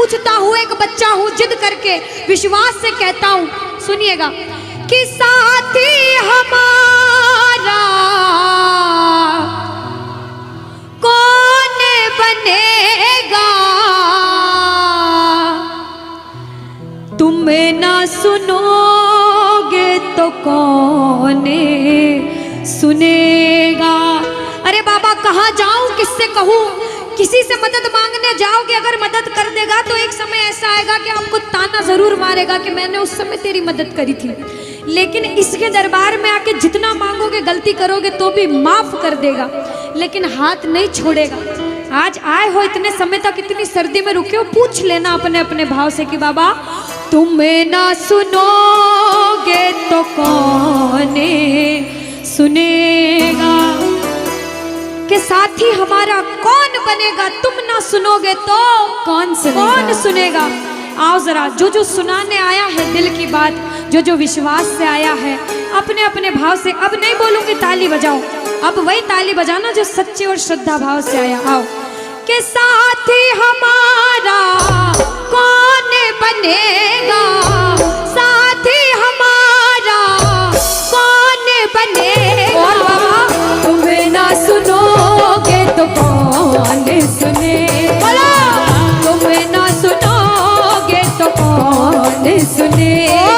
पूछता हूँ, एक बच्चा हूँ, जिद करके विश्वास से कहता हूँ, सुनिएगा, कि साथी हमारा कौन बनेगा, तुम ना सुनोगे तो कौन सुनेगा। अरे बाबा कहाँ जाऊं, किससे कहूँ, किसी से मदद मांगने जाओगे, अगर मदद कर देगा तो एक समय ऐसा आएगा कि आपको ताना जरूर मारेगा कि मैंने उस समय तेरी मदद करी थी, लेकिन इसके दरबार में आके जितना मांगोगे, गलती करोगे तो भी माफ कर देगा, लेकिन हाथ नहीं छोड़ेगा। आज आए हो इतने समय तक, इतनी सर्दी में रुके हो, पूछ लेना अपने अपने भाव से कि बाबा तुम ना सुनोगे तो कौन सुनेगा, के साथी हमारा कौन बनेगा, तुम ना सुनोगे तो कौन सुनेगा। आओ जरा, जो जो सुनाने आया है दिल की बात, जो जो विश्वास से आया है, अपने अपने भाव से, अब नहीं बोलूंगी ताली बजाओ, अब वही ताली बजाना जो सच्चे और श्रद्धा भाव से आया। आओ, के साथी हमारा कौन बनेगा, साथी हमारा कौन बनेगा, और बाबा तुम्हें ना सुनोगे तो कौन सुनेगा, तुम्हें ना सुनोगे तो कौन सुनेगा,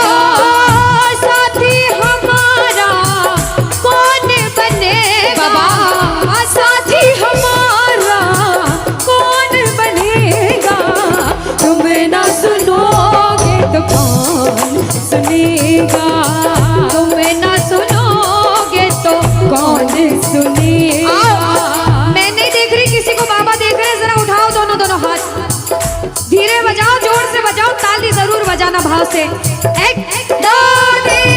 साथी हमारा कौन बनेगा, साथी हमारा कौन बनेगा, तुम्हें ना सुनोगे तो कौन सुनेगा, तुम्हें ना सुनोगे तो कौन सुनेगा। मैं नहीं देख रही किसी को, बाबा देख रहे हैं, जरा उठाओ दोनों दोनों हाथ, धीरे बजाओ, जोर से बजाओ, ताली जरूर बजाना भाव से। एक दो तीन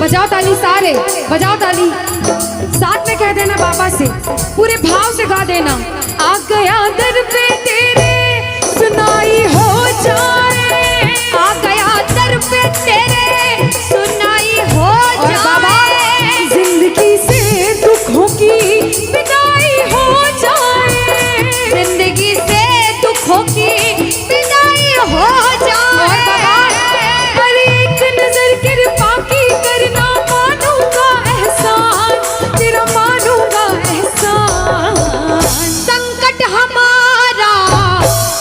बजाओ ताली, सारे बजाओ ताली, साथ में कह देना बाबा से, पूरे भाव से गा देना। आ गया दर पे तेरे सुनाई हो जाए, आ गया दर पे तेरे सुनाई हो जाए, जिंदगी से दुखों की विदाई हो जाए, जिंदगी से दुखों की विदाई हो जाए, पर एक नजर कृपा की करना, मानूंगा एहसान तेरा, मानूंगा एहसान, संकट हमारा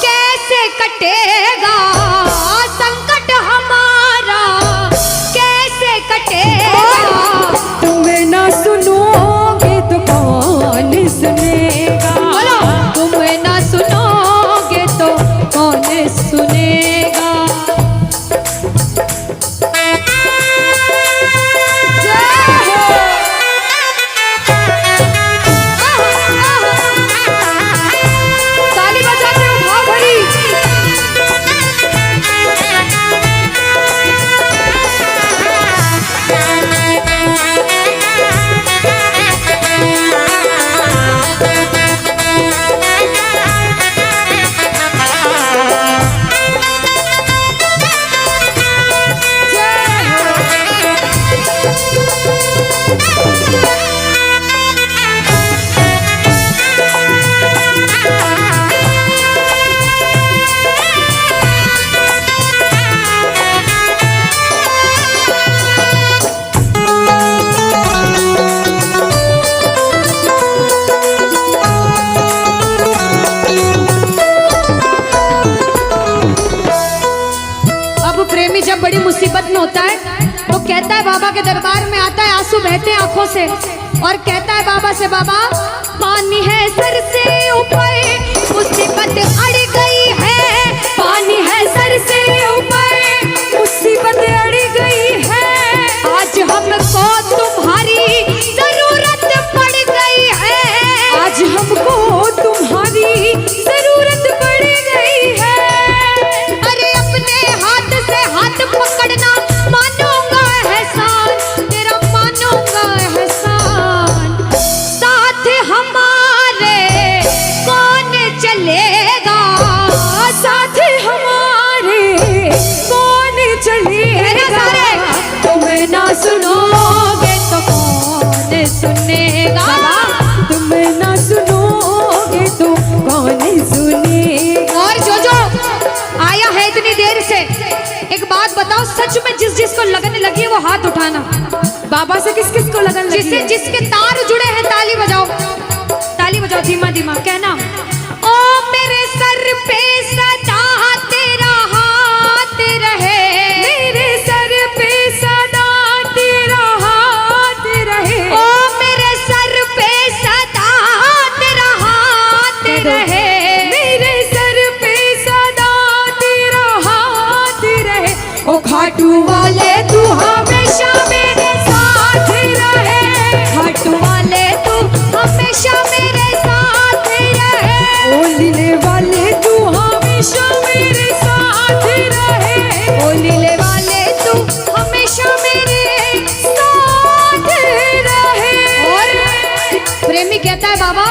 कैसे कटेगा, संकट हमारा कैसे कटेगा, तुम्हें ना सुनोगे तो कौन सुनेगा, तुम्हें ना सुनोगे तो कौन सुनेगा। ताली बजाते हो भाव भरी, जब बड़ी मुसीबत में होता है तो कहता है, बाबा के दरबार में आता है, आंसू बहते हैं आंखों से, और कहता है बाबा से, बाबा पानी है सर से ऊपर, मुसीबत अड़ गई है, पानी है सर से ऊपर, बताओ सच में जिस जिसको लगन लगी है वो हाथ उठाना। बाबा से किस किस को लगन लगी जिससे है? जिसके तार जुड़े हैं ताली बजाओ, ताली बजाओ धीमा धीमा, कहना ओ मेरे सर पे सदा तेरा हाथ रहे, मेरे सर पे सदा तेरा हाथ रहे, ओ मेरे सर पे सदा तेरा हाथ रहे, मेरे सर पे सदा तेरा हाथ रहे। ओ खाटू वाले तू हमेशा मेरे साथ रहे, खाटू वाले तू हमेशा मेरे साथ रहे, ओ लीले वाले तू हमेशा मेरे साथ रहे, ओ लीले वाले तू हमेशा मेरे साथ रहे। और प्रेमी कहता है बाबा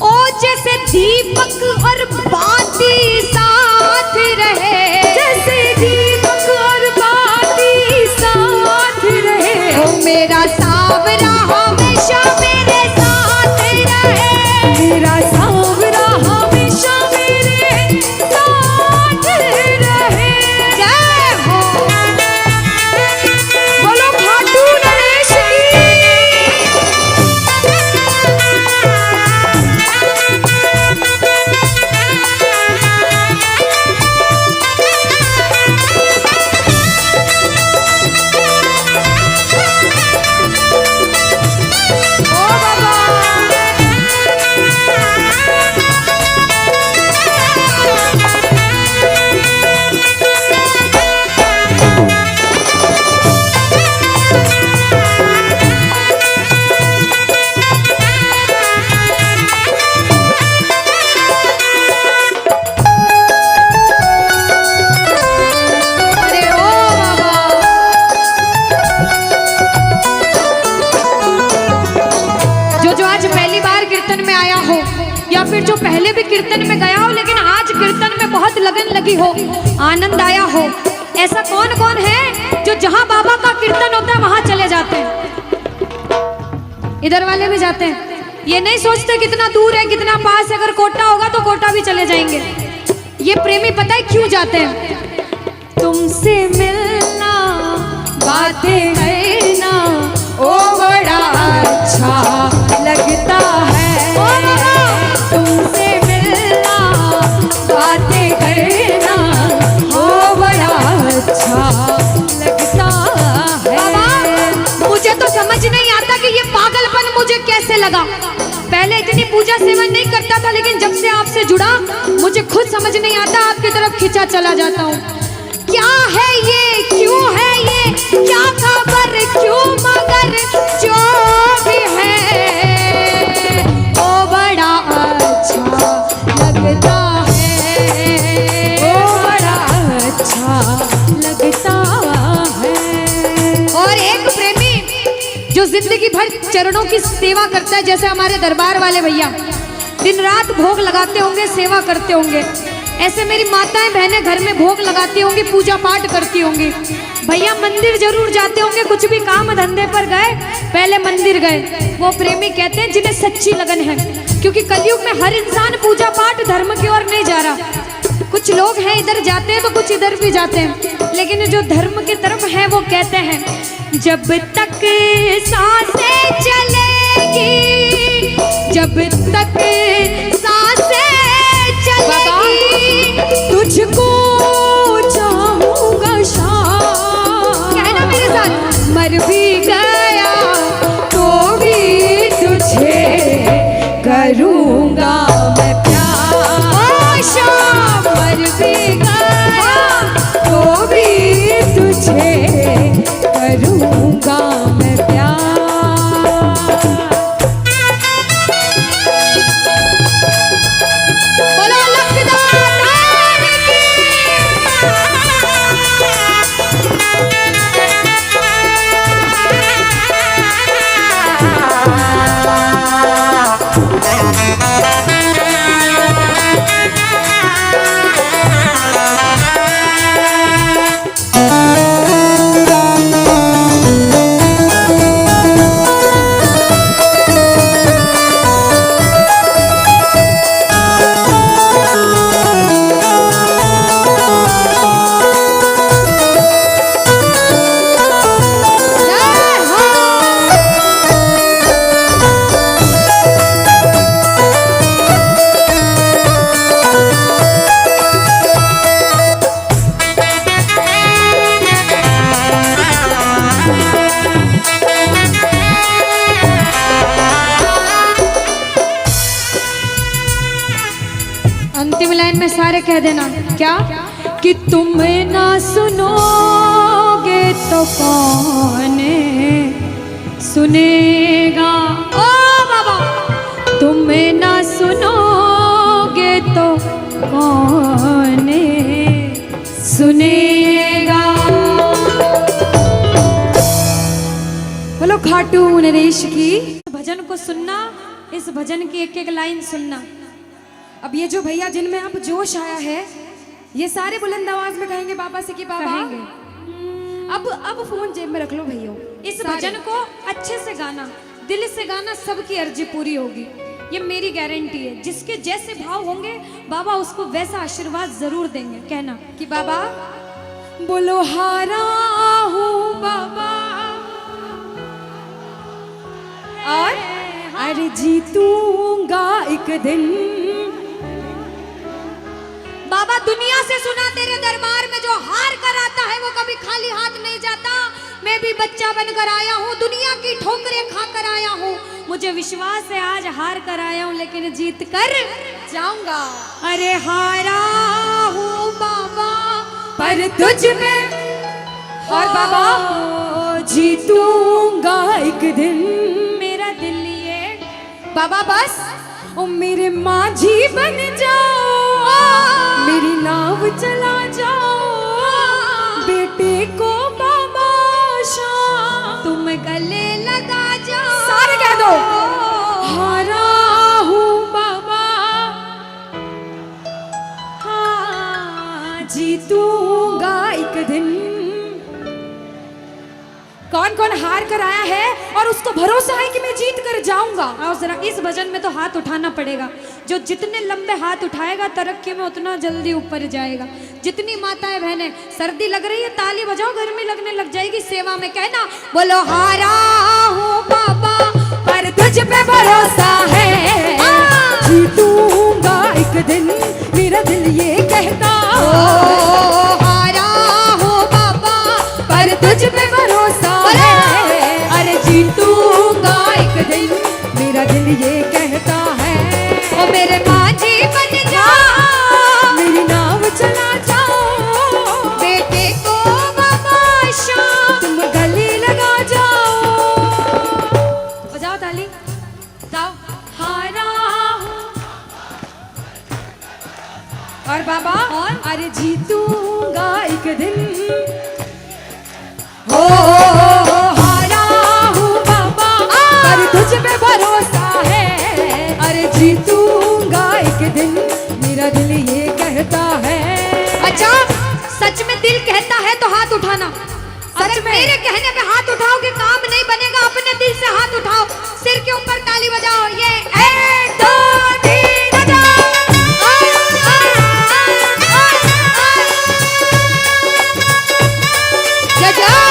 ओ जैसे दीपक और बाती साथ रहे, जैसे दीपक और बाती साथ रहे, ओ मेरा सावरा हमेशा मेरे साथ रहे, मेरा सांवरा हमेशा मेरे साथ रहे। जय हो बोलो खाटू नरेश ओ बाबा। अरे ओ बाबा, जो आज पहली बार कीर्तन में आया हो या फिर जो पहले भी कीर्तन में गया हो लेकिन आज कीर्तन में बहुत लगन लगी हो, आनंद आया हो, ऐसा कौन कौन है जो जहां बाबा का कीर्तन होता है वहां चले जाते हैं? इधर वाले भी जाते हैं, ये नहीं सोचते कितना दूर है कितना पास है, अगर कोटा होगा तो कोटा भी चले जाएंगे। ये प्रेमी पता है क्यों जाते हैं? तुमसे मिलना बातें करना ओ बड़ा अच्छा लगता है, ओ बाबा। तुमसे मिलना बातें करना ओ बड़ा अच्छा लगता है। बाबा मुझे तो समझ नहीं आता कि ये पागलपन मुझे कैसे लगा। पहले इतनी पूजा सेवन नहीं करता था लेकिन जब से आपसे जुड़ा मुझे खुद समझ नहीं आता, आपकी तरफ खिंचा चला जाता हूँ। क्या है ये, क्यों है ये, क्या खबर, क्यों मगर जो भी है ओ बड़ा अच्छा लगता है, ओ बड़ा अच्छा लगता है। और एक प्रेमी जो जिंदगी भर चरणों की सेवा करता है, जैसे हमारे दरबार वाले भैया दिन रात भोग लगाते होंगे, सेवा करते होंगे, ऐसे मेरी माताएं बहनें घर में भोग लगाती होंगी, पूजा पाठ करती होंगी। भैया मंदिर जरूर जाते होंगे, कुछ भी काम धंधे पर गए पहले मंदिर गए। वो प्रेमी कहते हैं जिन्हें सच्ची लगन है, क्योंकि कलयुग में हर इंसान पूजा पाठ धर्म की ओर नहीं जा रहा। कुछ लोग हैं इधर जाते हैं तो कुछ इधर भी जाते हैं, लेकिन जो धर्म की तरफ है वो कहते हैं जब तक सांसें चलेगी, जब तक सांसें चलेगी तुझको चाहूंगा शाम, कहना मेरे साथ, मर भी गया तो भी तुझे करूंगा मैं प्यार। ओ शाम, मर भी गया तो भी तुझे करूंगा मैं प्यार। सारे कह देना क्या कि तुम ना सुनोगे तो कौन सुनेगा। ओ बाबा, तुम ना सुनोगे तो कौन सुनेगा। बोलो खाटू नरेश की। भजन को सुनना, इस भजन की एक एक लाइन सुनना। अब ये जो भैया जिनमें अब जोश आया है, ये सारे बुलंद आवाज में कहेंगे बाबा से कि बाबा अब फोन जेब में रख लो भैया। इस भजन को अच्छे से गाना, दिल से गाना, सबकी अर्जी पूरी होगी, ये मेरी गारंटी है। जिसके जैसे भाव होंगे बाबा उसको वैसा आशीर्वाद जरूर देंगे। कहना कि बाबा बोलो हारा हूँ बाबा और अरे जीतूंगा एक दिन। बाबा दुनिया से सुना तेरे दरबार में जो हार कर आता है वो कभी खाली हाथ नहीं जाता। मैं भी बच्चा बनकर आया हूँ, दुनिया की ठोकरें खाकर आया हूँ। मुझे विश्वास है आज हार कर आया हूँ लेकिन जीत कर जाऊंगा। अरे हारा हूँ बाबा पर तुझ में और बाबा जीतूंगा एक दिन। मेरा दिल ये बाबा बस ओ मेरे माझी बन जाओ, मेरी नाव चला जाओ, बेटे को बाबा शाम तुम गले लगा जाओ। सारे कह दो हारा हूँ बाबा, हाँ जीतूंगा एक दिन। कौन कौन हार कर आया है और उसको भरोसा है कि मैं जीत कर जाऊंगा। और जरा इस भजन में तो हाथ उठाना पड़ेगा। जो जितने लंबे हाथ उठाएगा तरक्की में उतना जल्दी ऊपर जाएगा। जितनी माताएं बहनें सर्दी लग रही है ताली बजाओ, गर्मी लगने लग जाएगी सेवा में। कहना बोलो हारा हूँ बाबा पर तुझ पे भरोसा है, जीतूंगा एक दिन मेरा दिल ये कहता। हारा हूँ बाबा पर तुझ पे भरोसा है, अरे जीतूंगा एक दिन मेरा दिल ये कहता है। ओ मेरे माझी बन जाओ, मेरी नाव चला जाओ, बेटे को बाबा शाम तुम गले लगा जाओ। बजाओ ताली जाओ। हारा और बाबा और अरे जीतूंगा एक दिन। हो हारा हूँ बाबा पर तुझ पे भरोसा है, अरे जीतूंगा एक दिन मेरा दिल ये कहता है। अच्छा सच में दिल कहता है तो हाथ उठाना। सच में मेरे कहने पे हाथ उठाओगे काम नहीं बनेगा। अपने दिल से हाथ उठाओ, सिर के ऊपर ताली बजाओ। ये 1 2 3 बजाओ। जय जय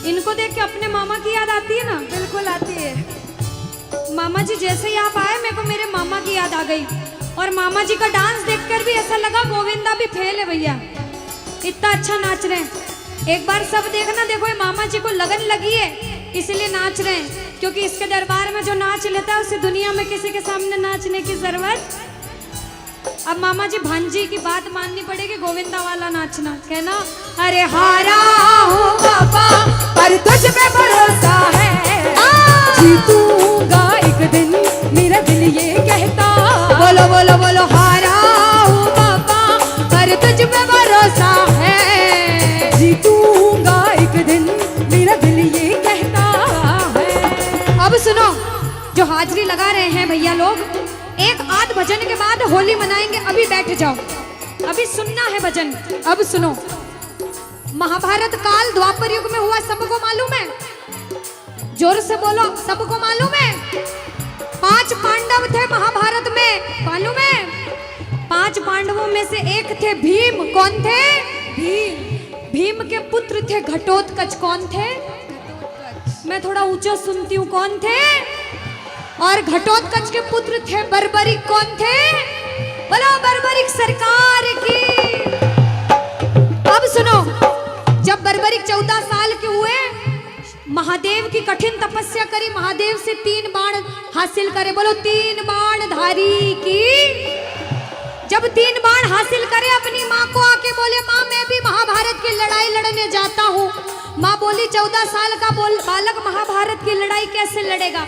इनको देख के अपने मामा की याद आती है ना? बिल्कुल आती है। मामा जी जैसे ही आप आए मेरे को मेरे मामा की याद आ गई। और मामा जी का डांस देखकर भी ऐसा लगा गोविंदा भी फेल है भैया, इतना अच्छा नाच रहे हैं। एक बार सब देखना, देखो ये मामा जी को लगन लगी है इसलिए नाच रहे हैं, क्योंकि इसके दरबार में जो नाच लेता है उसे दुनिया में किसी के सामने नाचने की जरूरत। अब मामा जी भांजी की बात माननी पड़ेगी, गोविंदा वाला नाचना। कहना अरे हारा हूँ बाबा पर तुझ पे भरोसा है, जीतूंगा एक दिन मेरा दिल ये कहता। बोलो बोलो बोलो हारा हूँ बाबा पर तुझ पे भरोसा लगा रहे हैं भैया लोग, एक आध भजन के बाद होली मनाएंगे। अभी बैठ जाओ, अभी सुनना है भजन। अब सुनो, महाभारत काल द्वापर युग में हुआ, सबको मालूम है? जोर से बोलो, सबको मालूम है? 5 पांडव थे महाभारत में, मालूम है? 5 पांडवों में से एक थे भीम। कौन थे? भीम। भीम के पुत्र थे घटोत्कच। कौन थे? मैं थोड़ा ऊंचा सुनती हूँ। कौन थे? और घटोत्कच के पुत्र थे बर्बरिक। कौन थे? बोलो बर्बरिक सरकार की। अब सुनो, जब बर्बरिक 14 साल के हुए, महादेव की कठिन तपस्या करी, महादेव से 3 बाण हासिल करे। बोलो 3 बाण धारी की। जब 3 बाण हासिल करे, अपनी माँ को आके बोले, माँ मैं भी महाभारत की लड़ाई लड़ने जाता हूँ। माँ बोली 14 साल का बालक महाभारत की लड़ाई कैसे लड़ेगा?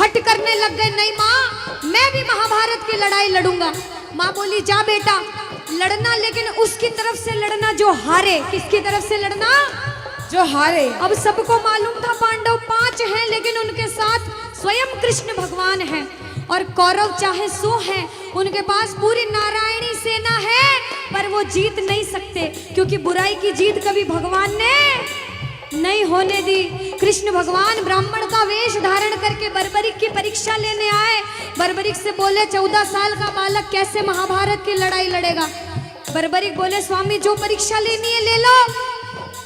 हट करने लग गए, नहीं माँ मैं भी महाभारत की लड़ाई लड़ूंगा। माँ बोली जा बेटा लड़ना, लेकिन उसकी तरफ से लड़ना जो हारे। किसकी तरफ से लड़ना? जो हारे। अब सबको मालूम था पांडव 5 हैं, लेकिन उनके साथ स्वयं कृष्ण भगवान हैं। और कौरव चाहे 100 हैं, उनके पास पूरी नारायणी सेना है, पर वो जीत नहीं सकते, क्योंकि बुराई की जीत कभी भगवान ने नहीं होने दी। कृष्ण भगवान ब्राह्मण का वेश धारण करके बर्बरिक की परीक्षा लेने आए। बर्बरिक से बोले 14 साल का बालक कैसे महाभारत की लड़ाई लड़ेगा? बर्बरिक बोले स्वामी जो परीक्षा लेनी है ले लो।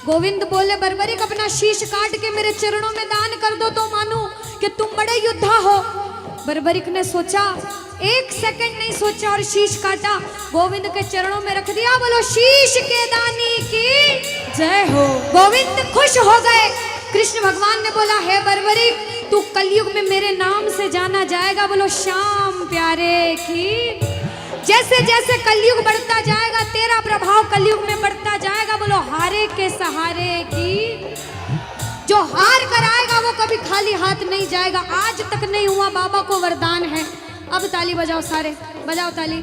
गोविंद बोले बर्बरिक अपना शीश काट के मेरे चरणों में दान कर दो तो मानूं कि तुम बड़े योद्धा हो। बर्बरिक ने सोचा, 1 सेकंड नहीं सोचा और शीश काटा, गोविंद के चरणों में रख दिया। बोलो शीश के दानी की जय हो। गोविंद खुश हो गए। कृष्ण भगवान ने बोला हे बर्बरिक तू कलयुग में मेरे नाम से जाना जाएगा। बोलो श्याम प्यारे की। जैसे जैसे कलयुग बढ़ता जाएगा तेरा प्रभाव कलयुग में बढ़ता जाएगा। बोलो हारे के सहारे की। जो हार कर आएगा वो कभी खाली हाथ नहीं जाएगा। आज तक नहीं हुआ, बाबा को वरदान है। अब ताली बजाओ, सारे बजाओ ताली।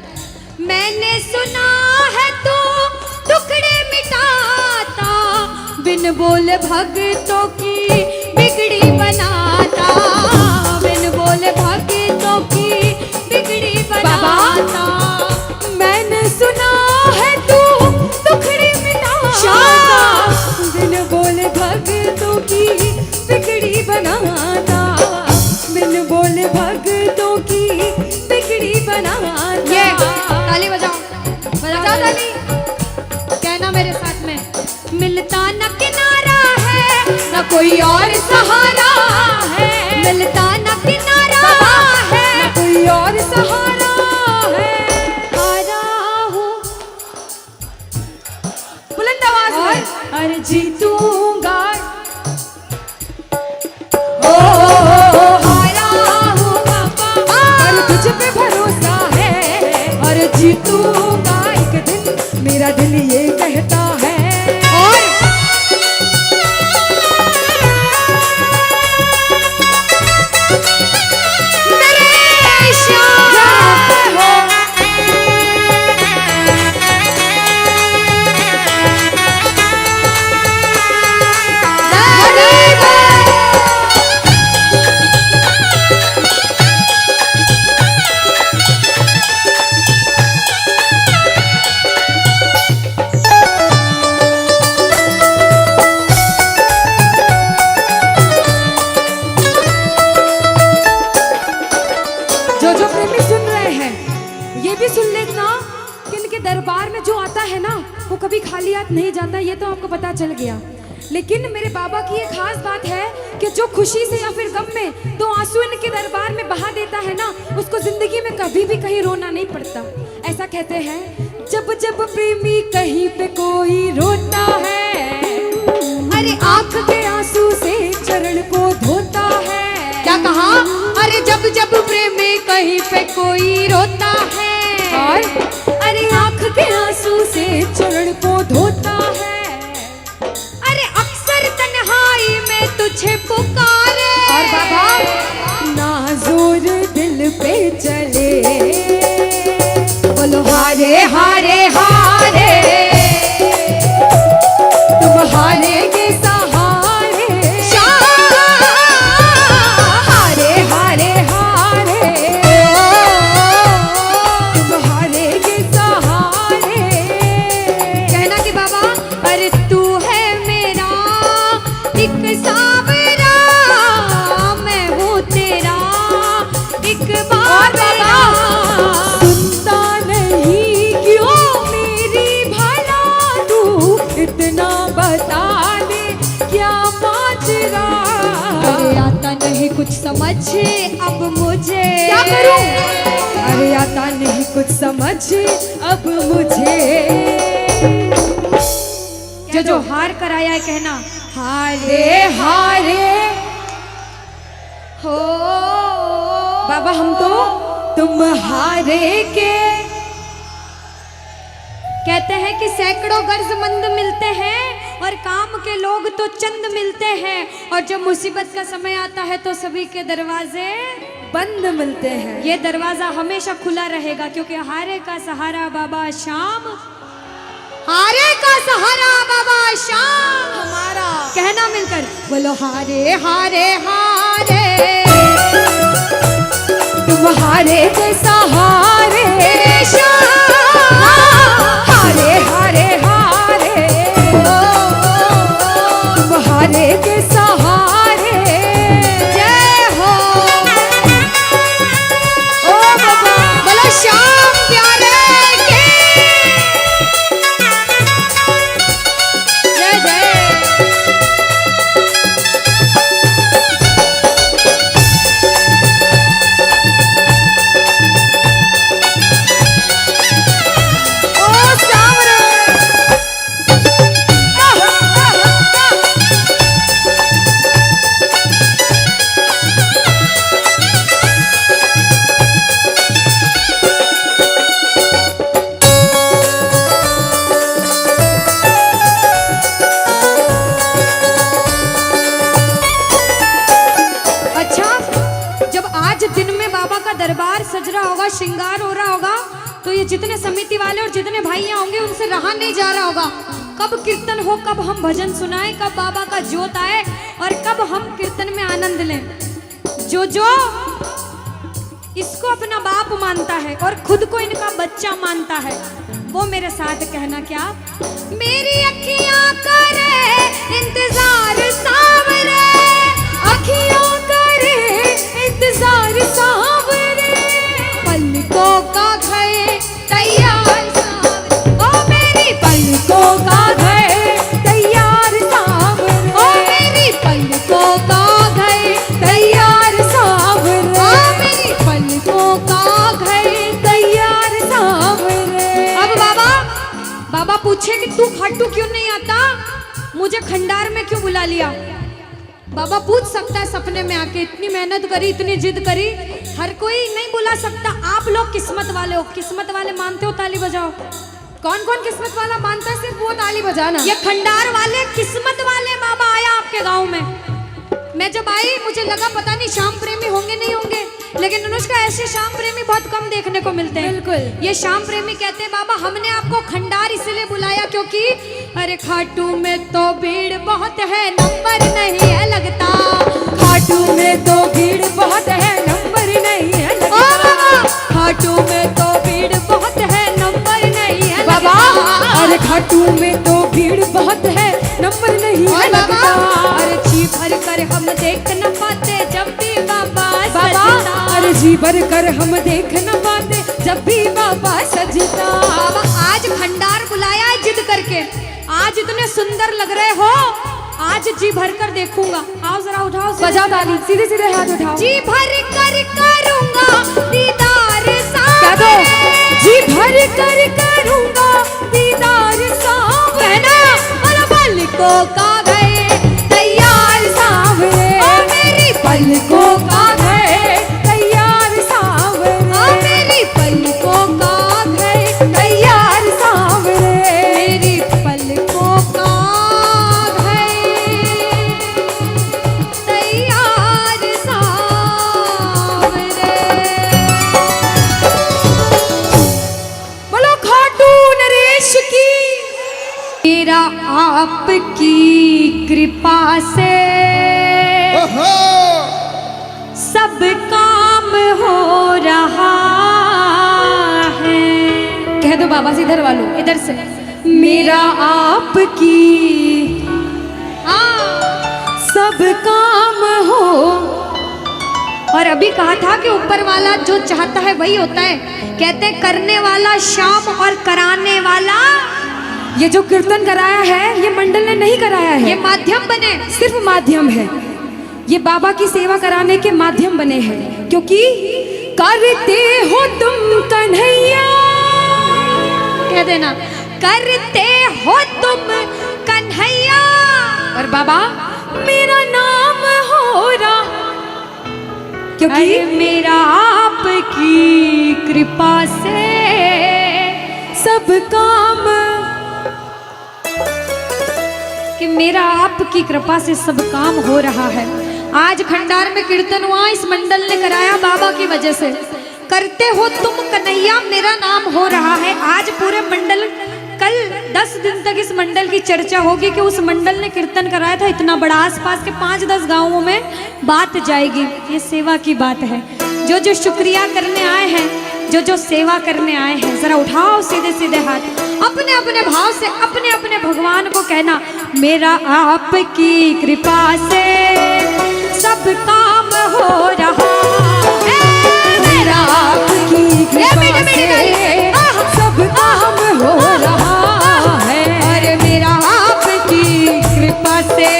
मैंने सुना है तू टुकड़े मिटाता, बिन बोले भक्तों की बिगड़ी बनाता, बिन बोले भक्तों की बिगड़ी बनाता। मैंने सुना है तू टुकड़े मिटाता, बिन बोले भक्तों की बिगड़ी बनाता, बिन बोले भक्तों की बिगड़ी बनाता। ये ताली बजाओ, बजाओ ताली। कहना मेरे साथ में, मिलता न किनारा है न कोई और सहारा है, मिलता न किनारा है न कोई और सहारा है। हारा हूँ बुलंद आवाज में, अरे जीतूंगा। हारा हूँ बाबा, और तुझ पे भरोसा है, और जीतूंगा एक दिन, मेरा दिल ये कहता है। और मेरे श्याम हो। जो जो प्रेमी सुन रहे हैं ये भी सुन लेना कि इनके दरबार में जो आता है ना वो कभी खाली हाथ नहीं जाता। ये तो आपको पता चल गया। लेकिन मेरे बाबा की एक खास बात है कि जो खुशी से या फिर गम में 2 आंसू इनके दरबार में बहा देता है ना, उसको जिंदगी में कभी भी कहीं रोना नहीं पड़ता। ऐसा कहते हैं, जब जब प्रेमी कहीं पे कोई रोता है, अरे आंख के आंसू से चरण को धोता है। क्या कहा? अरे जब जब प्रेमी कहीं पे कोई रोता है, और अरे आंख के आंसू से चरण को धोता है। अरे अक्सर तन्हाई में तुझे पुकारे। और बाबा नाज़ुर दिल पे चले, बोलो हारे हारे हारे, तुम हारेगे सहारे। हारे हारे हारे, नहीं कुछ समझ अब मुझे, क्या करूं? अरे आता नहीं कुछ समझ अब मुझे। जो हार कर आया है कहना हारे हारे हो बाबा, हम तो तुम हारे के। कहते हैं कि सैकड़ों गर्जमंद मिलते हैं और काम के लोग तो चंद मिलते हैं, और जब मुसीबत का समय आता है तो सभी के दरवाजे बंद मिलते हैं। ये दरवाजा हमेशा खुला रहेगा, क्योंकि हारे का सहारा बाबा शाम, हारे का सहारा बाबा शाम हमारा। कहना मिलकर बोलो हारे हारे हारे, तुम हारे के सहारे शाम, हारे हारे हारे, तुम हारे के सहारे। जय हो ओ बाबा, बोलो शाम प्यारे के जय जय। दरबार सज रहा होगा, श्रृंगार हो रहा होगा, तो ये जितने समिति वाले और जितने भाइयां होंगे उनसे रहा नहीं जा रहा होगा। कब कीर्तन हो, कब हम भजन सुनाएं, कब बाबा का जोत आए और कब हम कीर्तन में आनंद लें। जो इसको अपना बाप मानता है और खुद को इनका बच्चा मानता है, वो मेरे साथ कहना क्या, मेरी अखियां करे इंतजार सावरे, अखियां करे इंतजार सावरे, पलकों का घर तैयार सावरे, ओ मेरी पलकों का घर तैयार सावरे, ओ मेरी पलकों का घर तैयार सावरे, ओ मेरी पलकों का घर तैयार सावरे। अब बाबा पूछे कि तू खाटू क्यों नहीं आता, मुझे खंडार में क्यों बुला लिया। बाबा पूछ सकता है सपने में आके, इतनी मेहनत करी, इतनी जिद करी, हर कोई नहीं बुला सकता। आप लोग किस्मत वाले हो, किस्मत वाले मानते हो, ताली बजाओ। कौन कौन किस्मत वाला मानता है, सिर्फ वो ताली बजाना। ये खंडार वाले किस्मत वाले बाबा आया आपके गांव में। मैं जब आई मुझे लगा पता नहीं श्याम प्रेमी होंगे नहीं होंगे, लेकिन अनुष्का ऐसे श्याम प्रेमी बहुत कम देखने को मिलते हैं। बिल्कुल। ये श्याम प्रेमी कहते हैं बाबा हमने आपको खंडार इसलिए बुलाया क्योंकि अरे खाटू में तो भीड़ बहुत है, नंबर नहीं है लगता, खाटू में तो भीड़ बहुत है, नंबर नहीं है लगता, खाटू में तो भीड़ बहुत है, नंबर नहीं है बाबा, अरे खाटू में तो भीड़ बहुत है, नंबर नहीं है लगता, अरे जी भर कर हम देख न पाते जब भी बाबा सजता, अरे जी भर कर हम देख न पाते जब भी बाबा सजता। बाबा आज खंडार बुलाया है जिद करके, आज इतने सुंदर लग रहे हो, आज जी भर कर देखूंगा। आओ जरा उठाओ, बजाओ ताली, सीधे सीधे हाथ उठाओ। जी भर कर करूंगा दीदार क्या दो, जी भर कर करूंगा दीदार सावरे, कहना और पलकों का घर तैयार सावरे, मेरी पलकों का घर तैयार सावरे, मेरी पलकों का घर तैयार सावरे, मेरी पलकों का घर तैयार सावरे। बोलो खाटू नरेश की। मेरा आपकी कृपा से सब काम हो रहा है। कह दो बाबा से, इधर वालों, इधर से, मेरा आपकी सब काम हो। और अभी कहा था कि ऊपर वाला जो चाहता है वही होता है। कहते हैं करने वाला श्याम और कराने वाला, ये जो कीर्तन कराया है ये मंडल ने नहीं कराया है, ये माध्यम बने, सिर्फ माध्यम है। ये बाबा की सेवा कराने के माध्यम बने हैं, क्योंकि करते हो तुम कन्हैया, कह देना करते हो तुम कन्हैया, और बाबा मेरा नाम हो रहा, क्योंकि अरे मेरा आपकी कृपा से सब काम, कि मेरा आपकी कृपा से सब काम हो रहा है। आज खंडार में कीर्तन हुआ, इस मंडल ने कराया बाबा की वजह से। करते हो तुम कन्हैया, मेरा नाम हो रहा है। आज पूरे मंडल, कल 10 दिन तक इस मंडल की चर्चा होगी कि उस मंडल ने कीर्तन कराया था इतना बड़ा, आसपास के 5-10 गांवों में बात जाएगी। ये सेवा की बात है। जो जो शुक्रिया करने आए हैं, जो जो सेवा करने आए हैं, जरा उठाओ सीधे सीधे हाथ, अपने अपने भाव से अपने अपने भगवान को कहना, मेरा आपकी कृपा से सब काम हो रहा है, मेरा आपकी कृपा से सब काम हो रहा है, अरे मेरा आपकी कृपा से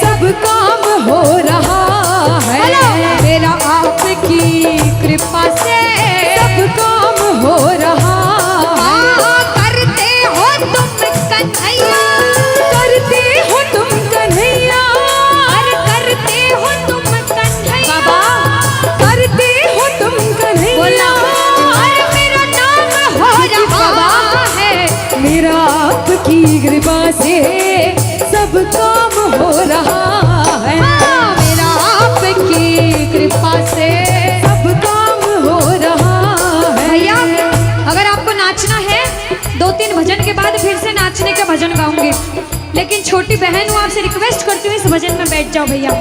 सब काम हो रहा है, मेरा आपकी कृपा से सब काम हो रहा है। करते हो तुम कन्हैया, करते हो तुम कन्हैया, अरे करते हो तुम कन्हैया, बाबा करते हो तुम कन्हैया, बोला अरे मेरा नाम हो रहा है, मेरा आपकी कृपा से सब काम हो रहा है, मेरा आपकी कृपा से सब काम हो रहा है। भैया अगर आपको नाचना है, 2-3 भजन के बाद फिर से नाचने का भजन गाऊंगी, लेकिन छोटी बहन हूँ, आपसे रिक्वेस्ट करती हूँ इस भजन में बैठ जाओ भैया।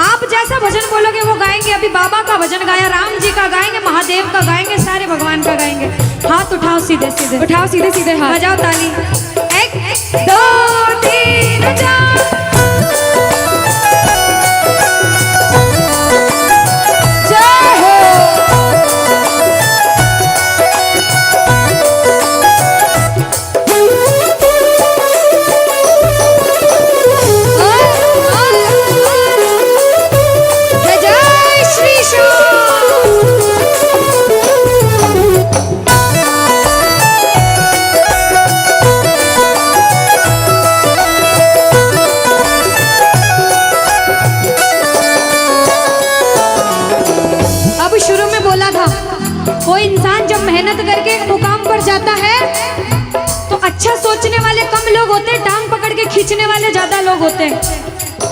आप जैसा भजन बोलोगे वो गाएंगे। अभी बाबा का भजन गाया, राम जी का गाएंगे, महादेव का गाएंगे, सारे भगवान का गाएंगे। हाथ उठाओ सीधे सीधे, उठाओ सीधे सीधे हाथ, बजाओ ताली, 1 2 3 4। जय हो। जय श्री श्याम। अब शुरू में बोला था, कोई इंसान जब मेहनत करके एक मुकाम पर जाता है तो अच्छा सोचने वाले कम लोग होते हैं, टांग पकड़ के खींचने वाले ज्यादा लोग होते हैं।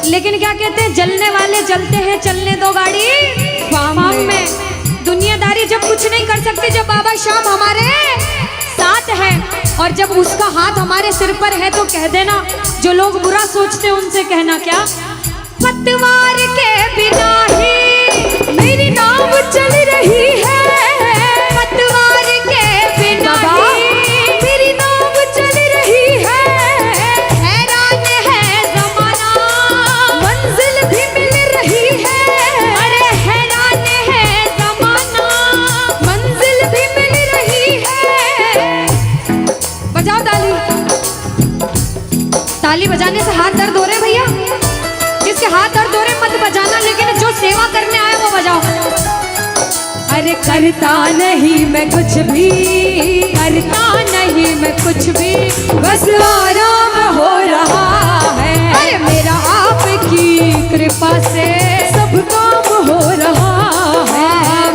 लेकिन क्या कहते हैं, जलने वाले जलते हैं, चलने दो गाड़ी फार्म में। दुनियादारी जब कुछ नहीं कर सकती, जब बाबा श्याम हमारे साथ है और जब उसका हाथ हमारे सिर पर है, तो कह देना, जो लोग बुरा सोचते हैं उनसे कहना क्या, पतवार के बिना ही मेरी नाव चल रही है, पतवार के बिना ही मेरी नाव चल रही है, हैरान है जमाना, मंजिल भी मिल रही है, अरे हैरान है जमाना, मंजिल भी मिल रही है। बजाओ ताली। ताली बजाने से हाथ दर्द हो रहे भैया, जिसके हाथ दर्द हो रहे मत बजाना, लेकिन जो सेवा करने आए वो बजाओ। अरे करता नहीं मैं कुछ भी, करता नहीं मैं कुछ भी, बस आराम हो रहा है, अरे मेरा आपकी कृपा से सब काम हो रहा है,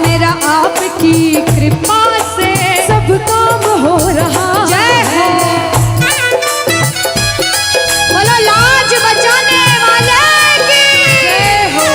मेरा आपकी कृपा से सब काम हो रहा जय हो। बोलो लाज बचाने वाले की जय हो।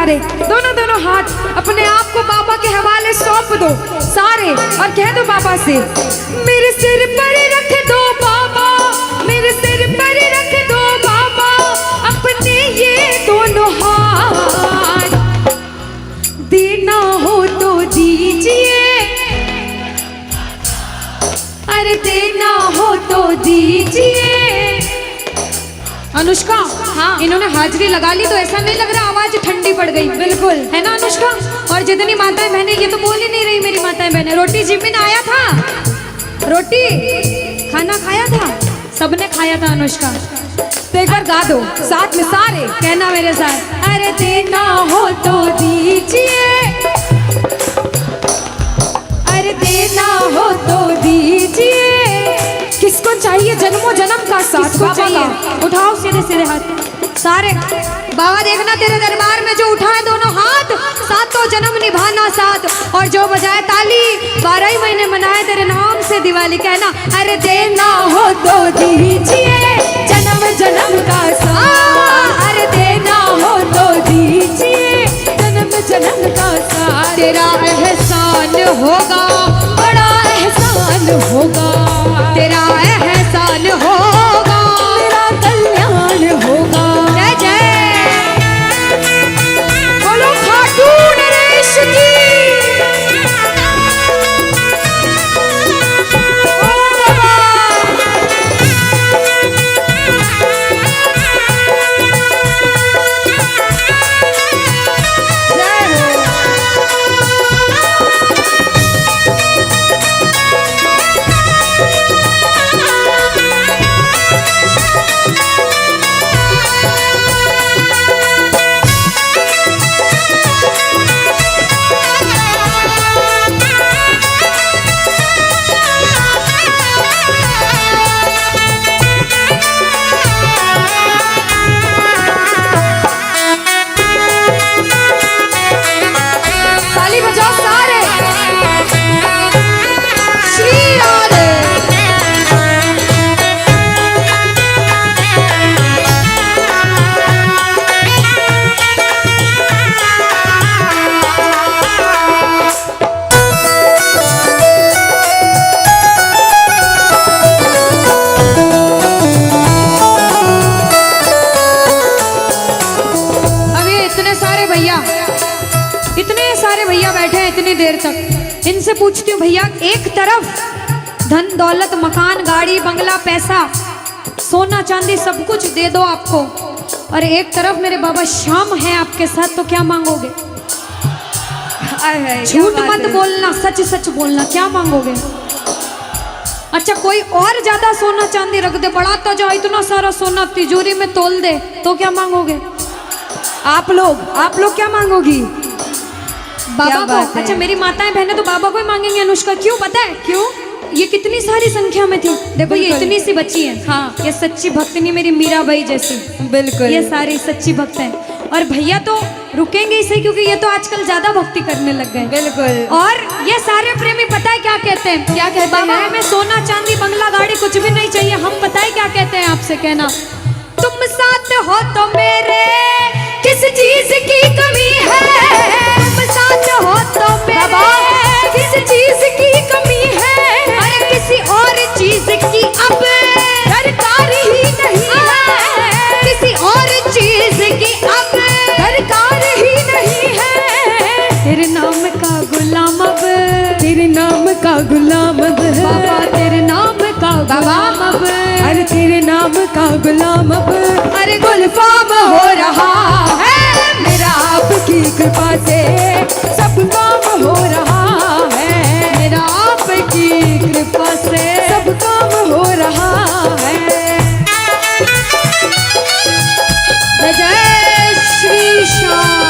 सारे, दोनों दोनों हाथ अपने आप को बाबा के हवाले सौंप दो सारे, और कह दो बाबा से, मेरे सिर पर रख दो बाबा, मेरे सिर पर रख दो बाबा अपने ये दोनों हाथ, देना हो तो दीजिए, अरे देना हो तो दीजिए। अनुष्का, हाँ, इन्होंने हाजिरी लगा ली तो ऐसा नहीं लग रहा आवाज ठंडी पड़ गई? बिल्कुल, है ना अनुष्का? और जितनी माताएं बहनें, ये तो बोल ही नहीं रही मेरी माताएं बहनें। रोटी जिमिन आया था, रोटी खाना खाया था, सबने खाया था अनुष्का। तो एक बार गा दो साथ में सारे, कहना मेरे साथ, अरे देना हो तो दीजिए, अरे देना हो तो दीजिए। किसको चाहिए जन्मों जन्म का साथ? किसको चाहिए? उठाओ सीधे सीधे हाथ सारे। बाबा देखना तेरे दरबार में जो उठाए दोनों हाथ, सातों जन्म निभाना साथ, और जो बजाए ताली 12 ही महीने मनाए तेरे नाम से दिवाली। कहना, अरे देना हो तो दीजिए जन्म जन्म का साथ, अरे देना हो तो दीजिए जन्म जन्म का साथ। तेरा एहसान होगा, बड़ा एहसान होगा, तेरा एहसान होगा, तेरा कल्याण होगा। जय जय बोलो खाटू नरेश की। देर तक इनसे पूछती हूँ, भैया एक तरफ धन दौलत मकान गाड़ी बंगला पैसा सोना चांदी सब कुछ दे दो आपको, और एक तरफ मेरे बाबा श्याम है आपके साथ, तो क्या मांगोगे? झूठ मत बोलना, सच सच बोलना, क्या मांगोगे? अच्छा कोई और ज्यादा सोना चांदी रख दे, बढ़ाता जाओ इतना सारा सोना तिजोरी में तोल दे, तो क्या मांगोगे? आप लोग क्या मांगोगी? बाबा को। अच्छा मेरी माताएं बहनें तो बाबा को ही मांगेंगे अनुष्का, क्यों पता है? क्यों? ये कितनी सारी संख्या में थी, देखो ये इतनी सी बच्ची है, हाँ ये सच्ची भक्तनी मेरी मीराबाई जैसी, बिल्कुल ये सारी सच्ची भक्त हैं। और भैया तो रुकेंगे ही सही, क्योंकि ये तो आजकल ज्यादा भक्ति करने लग गए। बिल्कुल। और ये सारे प्रेमी पता है क्या कहते हैं? क्या कहते हैं? बाबा हमें सोना चांदी बंगला गाड़ी कुछ भी नहीं चाहिए, हम पता है क्या कहते हैं आपसे? कहना, तुम साथ हो तो मेरे किस चीज की कमी है, तुम साथ हो तो मेरे किस चीज की कमी है, अरे किसी और चीज की अब दरकार ही नहीं है, किसी और चीज की अब दरकार ही नहीं है। तेरे नाम का गुलाम अब, तेरे नाम का गुलाम अब बाबा, तेरे नाम का गुलाम अब, अरे तेरे नाम का गुलाम अब, अरे गुलफाम हो रहा है मेरा आपकी कृपा से, सब काम हो रहा है मेरा आपकी कृपा से, सब काम हो रहा है। जय श्री श्याम।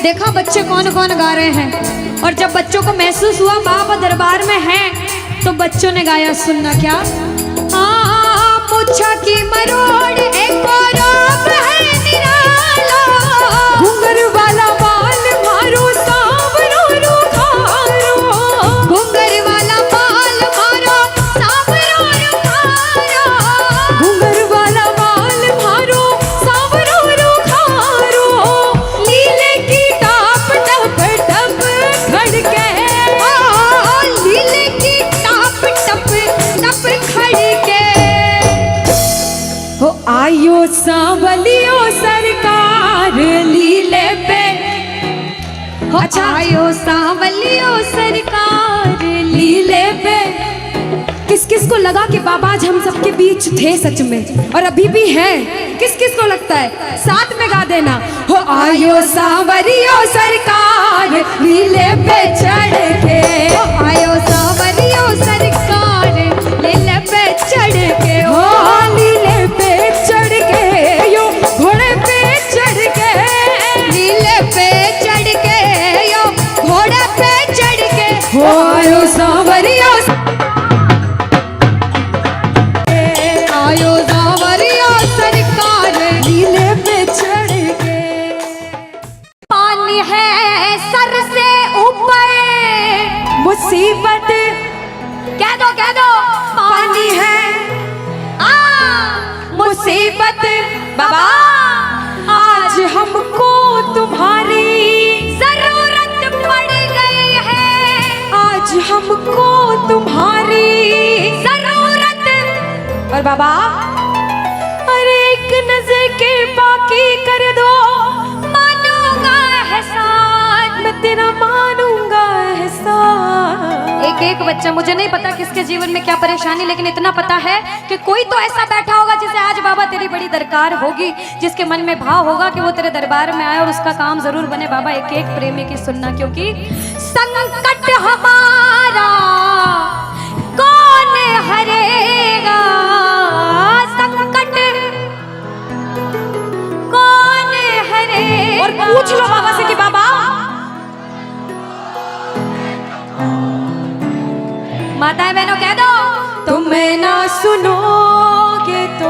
देखा बच्चे कौन कौन गा रहे हैं, और जब बच्चों को महसूस हुआ बाबा दरबार में हैं, तो बच्चों ने गाया, सुनना क्या। मुच्छा की मरोड़ एक और है निराला, घुंघर वाला बाल मारो सांवरो रुखारो, घुंघर वाला बाल मारो सांवरो रुखारो, घुंघर वाला बाल मारो सांवरो रुखारो, लीले की टाप टप टप खड़के, लीले की टाप टप टप खड़के, हो आयो सांवलियो सरकार लीले पे। अच्छा, आयो सांवलियो सरकार लीले पे। किस किस को लगा कि बाबा आज हम सबके बीच थे सच में, और अभी भी हैं? किस किस को लगता है? साथ में गा देना, हो आयो सांवरियो सरकार लीले पे चढ़ के, आयो सांवरियो सरकार लीले पे चढ़ के, हो लीले पे चढ़ के, यो घोड़े पे चढ़ के, लीले पे चढ़ के, यो घोड़े पे चढ़ के, हो आयो सांवरियो आयो सांवरियो सरकार लीले पे चढ़ के। पानी है सर से ऊपर, मुसीबत कह दो पानी है, मुसीबत बाबा आज हमको तुम्हारी जरूरत पड़ गई है, आज हमको तुम्हारी जरूरत। और बाबा अरे एक नजर के बाकी कर दो, मानूंगा एहसान, मैं तेरा मानूंगा एहसान। एक एक बच्चा, मुझे नहीं पता किसके जीवन में क्या परेशानी, लेकिन इतना पता है कि कोई तो ऐसा बैठा होगा जिसे आज बाबा तेरी बड़ी दरकार होगी, जिसके मन में भाव होगा कि वो तेरे दरबार में आए और उसका काम जरूर बने। बाबा एक एक प्रेमी की सुनना, क्योंकि संकट हमारा कौन हरेगा, संकट कौन हरेगा। और पूछ लो बाबा से कि बाबा माताएं बहनों कह दो, तुम्हें ना सुनोगे तो।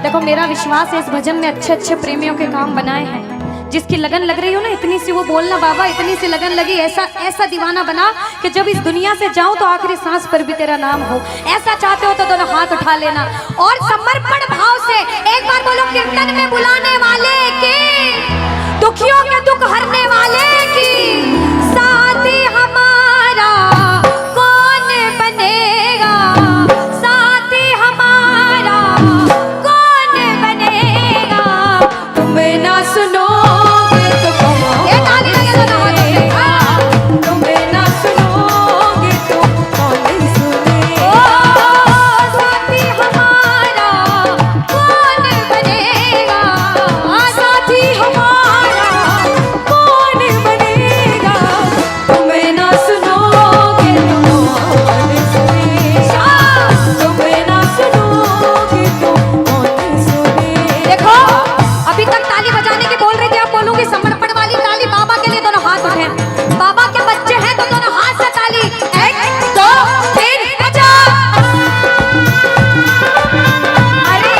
देखो मेरा विश्वास है इस भजन में अच्छे अच्छे प्रेमियों के काम बनाए हैं। जिसकी लगन लग रही हो ना, इतनी सी वो बोलना बाबा, इतनी सी लगन लगी, ऐसा ऐसा दीवाना बना कि जब इस दुनिया से जाऊं तो आखिरी सांस पर भी तेरा नाम हो। ऐसा चाहते हो तो दोनों हाथ उठा लेना और समर्पण भाव से एक बार बोलो, कीर्तन में बुलाने वाले की, दुखियों के दुख हरने वाले की, साथी हमारा कौन बनेगा, साथी हमारा कौन बनेगा। तुम्हें ना सुनो ये ताली लगे दोनों हाथों से। तुम्हें ना सुनोगे तो कौन सुनेगा। साथी हमारा कौन बनेगा, साथी हमारा कौन बनेगा। तुम्हें ना सुनोगे तो कौन सुनेगा। तुम्हें ना सुनोगे तो कौन सुनेगा। देखो अभी तक ताली बजाने की बोल रही थी, अब बोलूंगी समर्पण वाली ताली। बाबा के लिए दोनों हाथ उठे, बाबा के बच्चे हैं तो दोनों हाथ से ताली। 1 2 3 बजा। अरे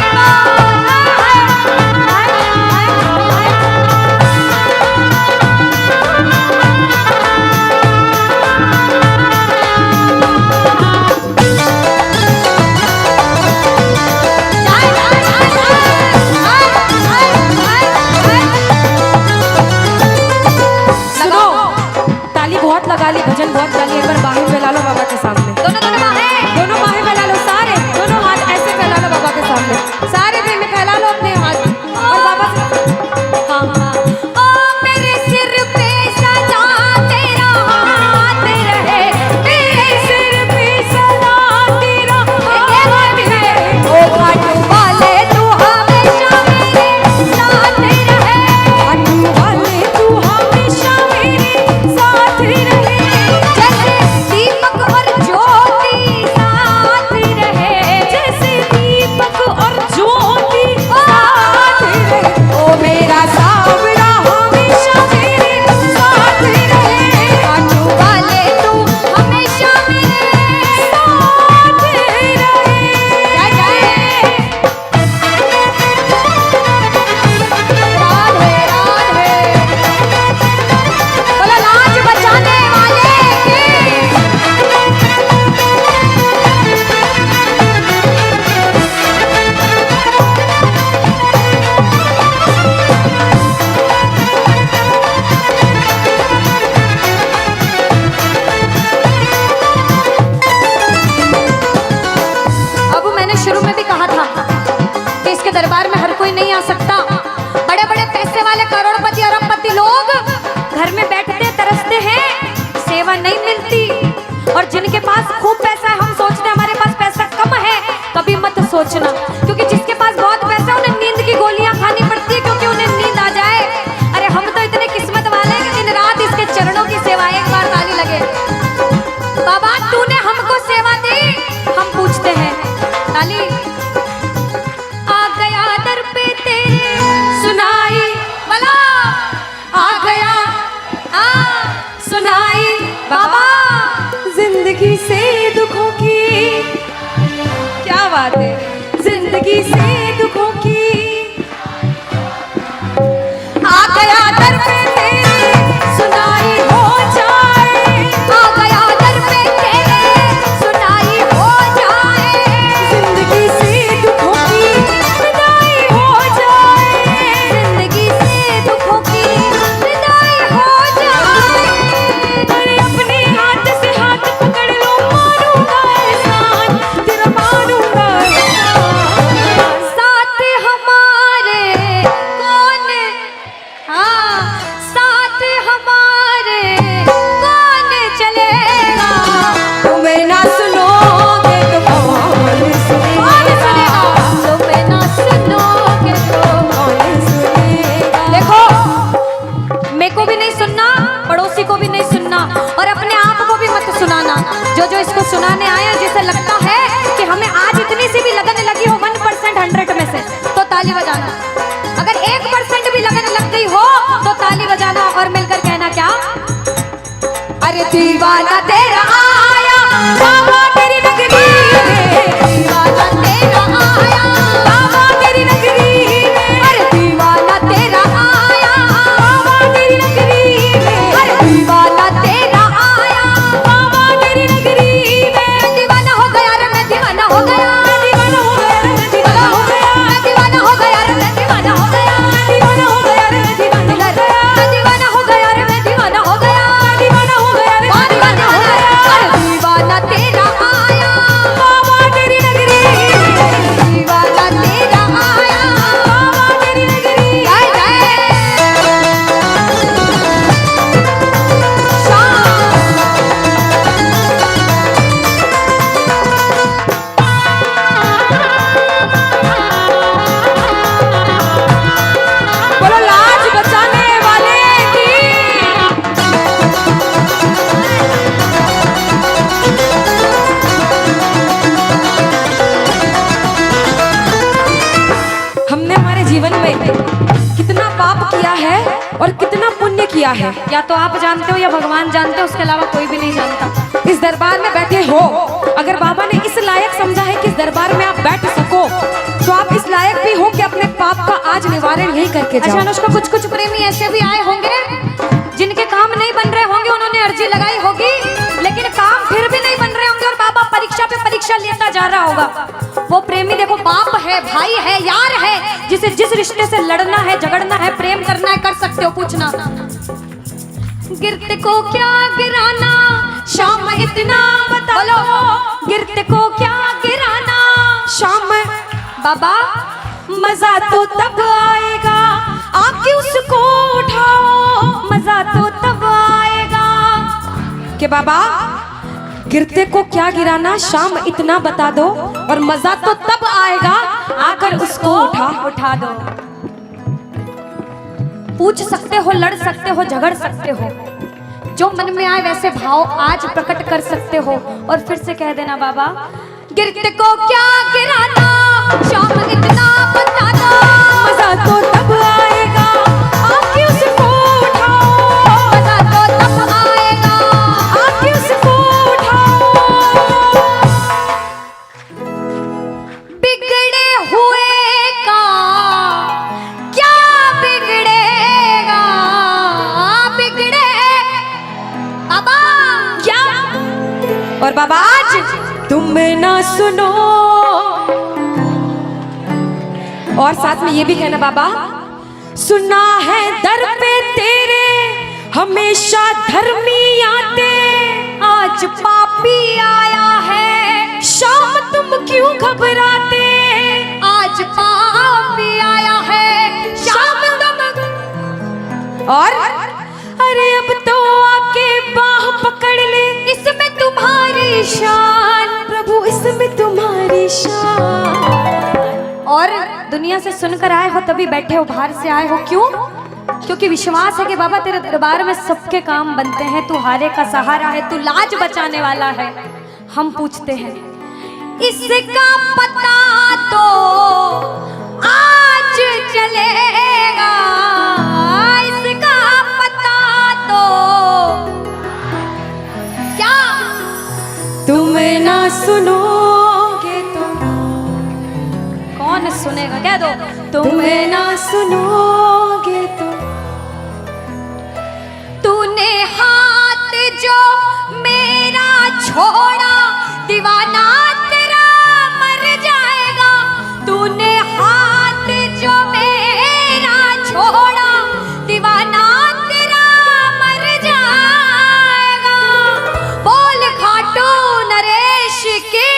सुनो, ताली बहुत लगा ली, भजन बहुत गा ली, एक बार बाहें फैला लो बाबा के सामने। दोनों दोनों बाहें, दोनों बाहें फैला लो, सारे दोनों हाथ ऐसे फैला लो बाबा के सामने। सारे प्रेमी फैला लो अपने हाथ और बाबा से हाँ हाँ। ओ मेरे सिर पे सदा तेरा हाथ रहे, मेरे सिर पे सदा तेरा हाथ रहे। ओ घाट वाले तू हमेशा मेरे साथ रहे, घाट वाले तू हमेशा मेरे साथ रहे। जैसे दीपक और ज्योति तरसते हैं, सेवा नहीं मिलती। और जिनके पास खूब पैसा है, हम सोचते हैं हमारे पास पैसा कम है, कभी मत सोचना, क्योंकि जिसके पास बहुत पैसा है उन्हें नींद की गोलियां खानी पड़ती है, क्योंकि उन्हें नींद आ जाए। अरे हम तो इतने किस्मत वाले हैं कि दिन रात इसके चरणों की सेवा, एक बार ताली लगे। बाबा तूने हमको सेवा दी, हम पूछते हैं ताली। आ गया दर पे तेरे सुनाई वाला, आ गया सुनाई बाबा जिंदगी से दुखों की, क्या बात है, जिंदगी से दुखों की, आ गया दर पे तेरे सुनाई हो जाए, आ गया दर पे तेरे सुनाई हो जाए, जिंदगी से दुखों की विदाई हो जाए, जिंदगी से दुखों की विदाई हो जाए। अरे अपने हाथ से हाथ पकड़ लो, मारूंगा एहसान, तेरा मारूंगा एहसान। साथ हमारे कौन, हाँ साथ हमारे कौन चलेगा, तुम्हें ना सुनोगे तो कौन सुनेगा, तुम्हें ना सुनोगे तो। कौन सुनेगा। देखो, मेरे को भी नहीं सुनना, पड़ोसी को भी नहीं सुनना, और अपने आप को भी मत सुनाना। जो इसको सुनाने आए, जिसे लगता है कि हमें आज इतनी सी भी लगन लगी हो 1% 100 में से, तो ताली बजाना। अगर 1% भी लगन लग गई हो तो ताली बजाना और मिलकर कहना क्या, अरे दीवाना तेरा आया बाबा तेरी नगरी में, दीवाना तेरा आया बाबा तेरी नगरी में, अरे दीवाना तेरा आया बाबा तेरी नगरी में, अरे दीवाना तेरा आया बाबा तेरी नगरी में। दीवाना हो गया रे मैं, दीवाना हो गया, दीवाना हो गया रे मैं, दीवाना हो गया, दीवाना हो गया रे मैं, दीवाना हो गया, दीवाना हो गया रे मैं, दीवाना हो गया, दीवाना हो गया रे मैं, दीवाना हो गया, दीवाना हो गया रे मैं, दीवाना हो गया। अरे दीवाना तेरा आया बाबा तेरी नगरी में, दीवाना तेरा आया बाबा तेरी नगरी। जय जय बोलो लाज बचाने वाले की। हमने हमारे जीवन में कितना पाप किया है और कितना पुण्य किया है, या तो आप जानते हो या भगवान जानते हो, उसके अलावा कोई भी नहीं जानता। इस दरबार में बैठे हो, अगर बाबा ने इस लायक समझा है कि इस दरबार में आप बैठ सको, तो आप इस लायक भी हो कि अपने पाप का आज निवारण यही करके जाओ। अच्छा अनुष्का, कुछ प्रेमी ऐसे भी आए होंगे जिनके काम नहीं बन रहे होंगे, उन्होंने अर्जी लगाई होगी, लेकिन काम फिर भी नहीं बन रहे होंगे, और बाबा परीक्षा पे परीक्षा लेता जा रहा होगा। वो प्रेमी देखो, बाप है, भाई है, यार है, जिसे जिस रिश्ते से लड़ना है, झगड़ना है, प्रेम करना है, कर सकते हो। पूछना गिरते को क्या गिराना, शाम इतना बता लो, गिरते को क्या गिराना शाम बाबा, मजा तो तब आएगा आके उसको उठाओ, मजा तो तब आएगा कि बाबा गिरते को क्या गिराना, शाम इतना बता दो, और मजा तो तब आएगा आकर उसको उठा दो। पूछ सकते हो, लड़ सकते हो, झगड़ सकते हो, जो मन में आए वैसे भाव आज प्रकट कर सकते हो, और फिर से कह देना बाबा, गिरते को क्या गिराना, शाम इतना बता दो, मजा तो तब आएगा आके उसको उठाओ, मजा तो तब आएगा आके उसको उठाओ। बिगड़े हुए का क्या बिगड़ेगा, बिगड़े बाबा क्या। और बाबा आज तुम ना सुनो, और साथ में ये भी कहना बाबा, सुना है दर पे तेरे हमेशा धर्मी आते, आज पापी आया है, शाम तुम क्यों घबराते, आज पापी आया है, शाम तुम। और अरे अब तो और दुनिया से सुनकर आए हो तभी बैठे हो, बाहर से आए हो क्यों? क्योंकि विश्वास है कि बाबा तेरे दरबार में सबके काम बनते हैं, तू हारे का सहारा है, तू लाज बचाने वाला है। हम पूछते हैं इसका पता तो आज चलेगा, इसका पता तो क्या तुम ना सुनोगे तो कौन सुनेगा? कह दो तुम ना सुनोगे तो तूने हाथ जो मेरा छोड़ा दीवाना तेरा मर जाएगा, तूने हाथ जो मेरा छोड़ा दीवाना तेरा मर जाएगा। बोल खाटू नरेश की।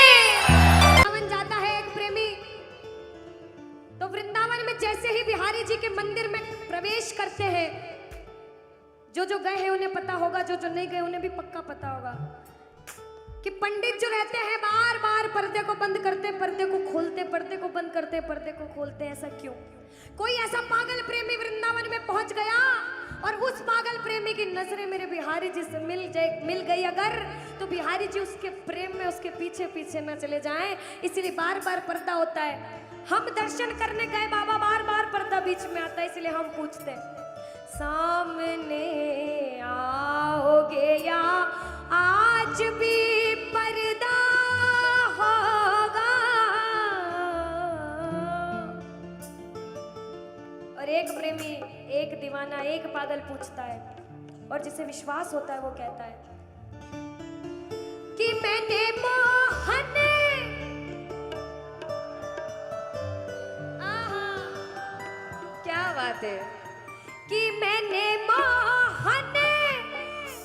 वृंदावन जाता है एक प्रेमी, तो वृंदावन में जैसे ही बिहारी जी के मंदिर में प्रवेश करते हैं, जो गए हैं उन्हें पता होगा, जो नहीं गए उन्हें भी पक्का पता होगा कि पंडित जो रहते हैं बार बार पर्दे को बंद करते, पर्दे को खोलते, पर्दे को बंद करते, पर्दे को खोलते। ऐसा क्यों? कोई ऐसा पागल प्रेमी वृंदावन में पहुंच गया और उस पागल प्रेमी की नजरें मेरे बिहारी जी से मिल गई अगर, तो बिहारी जी उसके प्रेम में उसके पीछे पीछे न चले जाएं, इसलिए बार बार पर्दा होता है। हम दर्शन करने गए बाबा, बार बार पर्दा बीच में आता है, इसलिए हम पूछते हैं सामने आओगे या आज भी पर्दा होगा? और एक प्रेमी, एक दीवाना, एक पागल पूछता है, और जिसे विश्वास होता है वो कहता है कि मैंने मोहन, क्या बात है, कि मैंने मोहन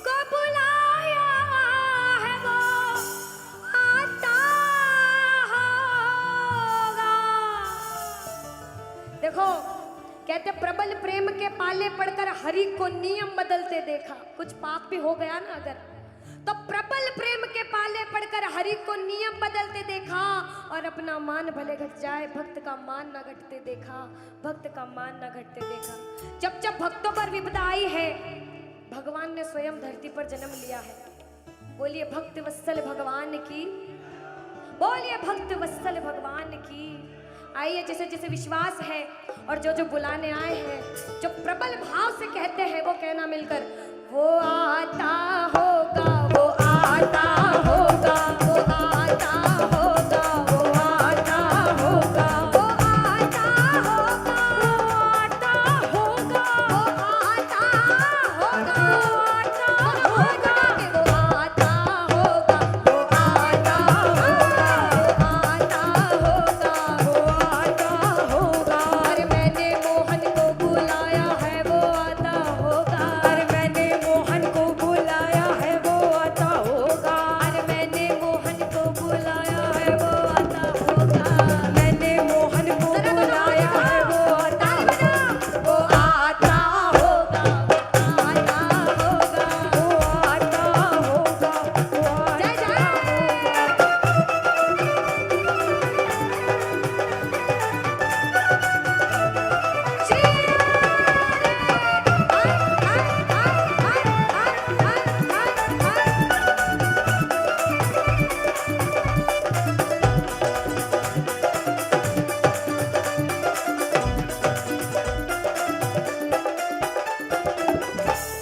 को बुलाया है वो आता होगा। देखो कहते प्रबल प्रेम के पाले पड़कर हरि को नियम बदलते देखा। कुछ पाप भी हो गया ना अगर, तो प्रबल प्रेम के पाले पड़कर हरि को नियम बदलते देखा, और अपना मान भले घट जाए भक्त का मान न घटते देखा, भक्त का मान न घटते देखा। जब जब भक्तों पर विपदा आई है, भगवान ने स्वयं धरती पर जन्म लिया है। बोलिए भक्त वत्सल भगवान की, बोलिए भक्त वत्सल भगवान की। आइए जिसे जिसे विश्वास है और जो बुलाने आए हैं, जो प्रबल भाव से कहते हैं वो कहना मिलकर, वो आता होगा, वो आता होगा, वो आता होगा, वो आता होगा, वो आता होगा, वो आता होगा, वो आता होगा, वो आता होगा, वो आता होगा, वो आता होगा, वो आता होगा। अरे मैंने मोहन को बुलाया है वो आता होगा, अरे मैंने मोहन को बुलाया है वो आता होगा, अरे मैंने मोहन को बुलाया है वो आता होगा, मैंने मोहन को बुलाया है वो आता होगा, वो आता होगा, वो आता होगा, वो आता होगा, वो जय जय।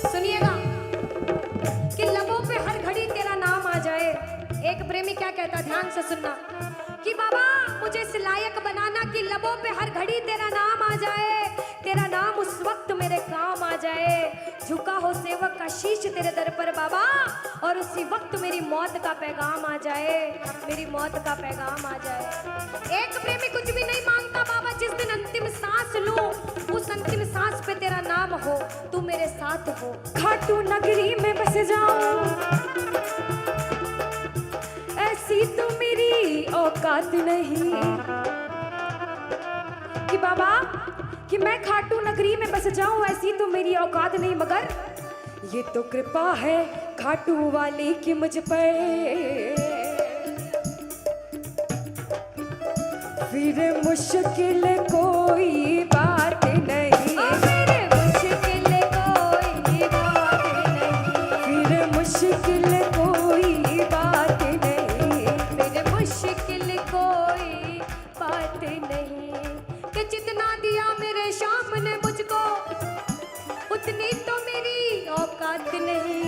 सुनिएगा कि लबों पे हर घड़ी तेरा नाम आ जाए। एक प्रेमी क्या कहता, ध्यान से सुनना, कि बाबा मुझे इस लायक बनाना कि लबों पे हर घड़ी तेरा नाम आ जाए, तेरा नाम उस वक्त मेरे काम आ जाए, झुका हो सेवक का शीश तेरे दर पर बाबा, और उसी वक्त मेरी मौत का पैगाम आ जाए, मेरी मौत का पैगाम आ जाए। एक प्रेमी कुछ भी नहीं मांगता बाबा, जिस दिन अंतिम सांस लूं उस अंतिम सांस पे तेरा नाम हो, तू मेरे साथ हो। खाटू नगरी में बस जाऊं ऐसी तो मेरी औकात नहीं, कि बाबा कि मैं खाटू नगरी में बस जाऊं ऐसी तो मेरी औकात नहीं, मगर ये तो कृपा है खाटू वाले की मुझ पर, फिर मुश्किल कोई बात नहीं, फिर मुश्किल कोई बात नहीं, फिर मुश्किल कोई बात नहीं, फिर मुश्किल कोई बात नहीं। कि जितना दिया मेरे शाम ने मुझको उतनी तो मेरी औकात नहीं।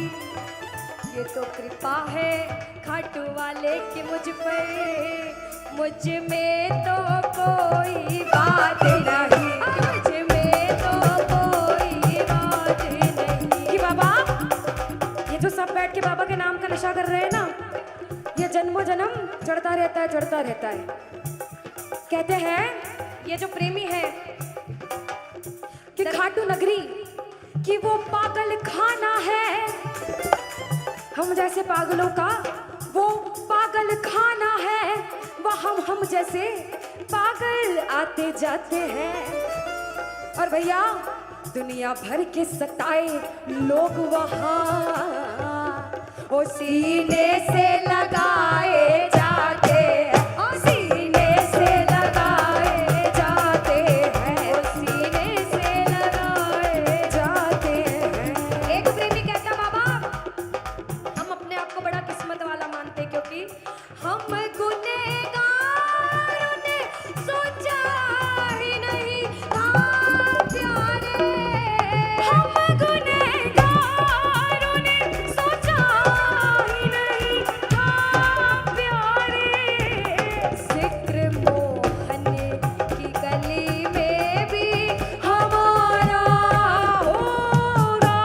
ये तो कृपा है खाटू वाले की मुझ पर, मुझ में तो कोई बात नहीं, मुझ में तो कोई बात नहीं। कि बाबा, ये जो सब बैठ के बाबा के नाम का नशा कर रहे हैं ना, ये जन्मों जन्म चढ़ता रहता है, चढ़ता रहता है। कहते हैं ये जो प्रेमी है कि खाटू नगरी कि वो पागल खाना है, हम जैसे पागलों का वो पागल खाना है, वहाँ हम जैसे पागल आते जाते हैं। और भैया दुनिया भर के सताए लोग वहाँ वो सीने से लगाए जाते हैं, ओ सीने से लगाए जाते हैं, ओ सीने से लगाए जाते हैं। एक प्रेमी कहता बाबा, हम अपने आप को बड़ा किस्मत वाला मानते क्योंकि हम गुनहगारों ने सोचा ही नहीं था प्यारे, हम गुनहगारों ने सोचा ही नहीं था प्यारे। जिक्र मोहन की गली में भी हमारा होगा,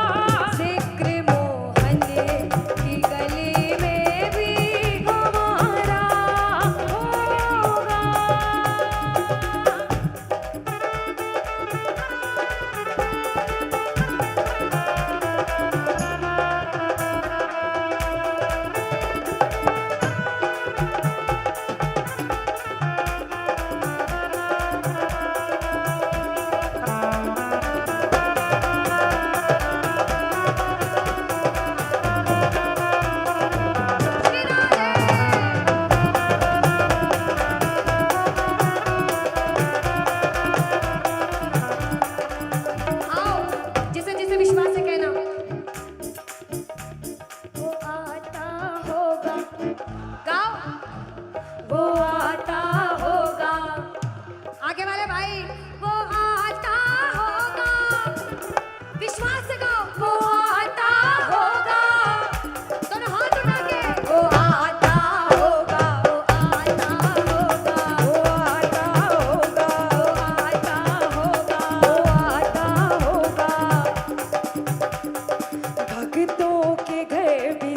जिक्र मोहन की गली में भी हमारा होगा। आओ, जिसे जिसे विश्वास है कहना, वो आता होगा, गाओ, वो आता होगा, आगे वाले भाई, वो आता होगा, विश्वास से गाओ, वो आता होगा, दोनों हाथ उठा के, वो आता होगा, वो आता होगा, वो आता होगा, वो आता होगा, वो आता होगा। भक्तों के घर भी